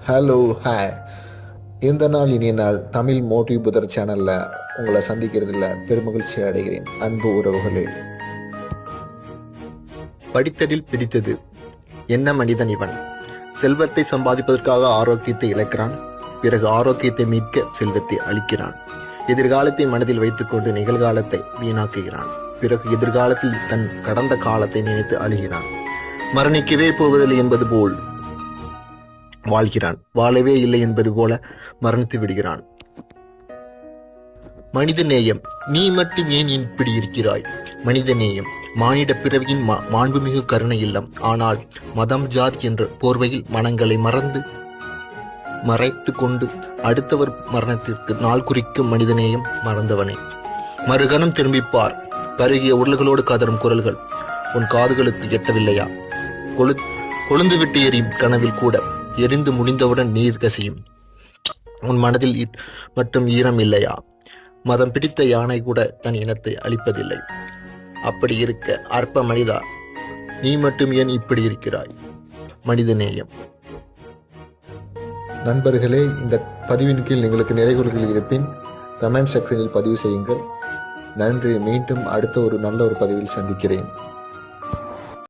Hello hi. இந்த நாள் இனிய நாள். தமிழ் மோட்டிவ் புதர் சேனலில் உங்களை சந்திக்கிறதுல பெருமகிழ்ச்சி அடைகிறேன் அன்பு உறவுகளே. படித்ததில் பிடித்தது என்ன மனிதன் இவன்? செல்வத்தை சம்பாதிப்பதற்காக ஆரோக்கியத்தை இழக்கிறான், பிறகு ஆரோக்கியத்தை மீட்க செல்வத்தை அளிக்கிறான். எதிர்காலத்தை மனதில் வைத்துக்கொண்டு நிகழ்காலத்தை வீணாக்குகிறான், பிறகு எதிர்காலத்தில் தன் கடந்த காலத்தை நினைத்து அழுகிறான். மரணிக்கவே போவதில்லை என்பது போல் வாழ்கிறான், வாழவே இல்லை என்பது போல மரணித்து விடுகிறான். மனித நேயம், நீ மட்டும் ஏன் இப்படி இருக்கிறாய்? மனித நேயம் மானிட பிறவியின் மாண்புமிகு கருணை இல்லம். ஆனால் மதம் ஜாதி என்ற போர்வையில் மனங்களை மறைத்து கொண்டு அடுத்தவர் மரணத்திற்கு நாள் குறிக்கும் மனிதநேயம் மறந்தவனே. மறுகணம் திரும்பிப்பார். கருகிய உடல்களோடு கதறும் குரல்கள் உன் காதுகளுக்கு எட்டவில்லையா? கொழுந்து விட்டு எரியும் கனவில் கூட எரிந்து முடிந்தவுடன் நீர் கசியும். உன் மனதில் மட்டும் ஈரம் இல்லையா? மதம் பிடித்த யானை கூட தன் இனத்தை அழிப்பதில்லை. அப்படி இருக்க அற்ப மனிதா, நீ மட்டும் ஏன் இப்படி இருக்கிறாய்? மனிதநேயம். நண்பர்களே, இந்த பதிவின் கீழ் உங்களுக்கு நிறைகுறைகள் இருப்பின் கமெண்ட் செக்ஷனில் பதிவு செய்யுங்கள். நன்றி. மீண்டும் அடுத்த ஒரு நல்ல ஒரு பதிவில் சந்திக்கிறேன்.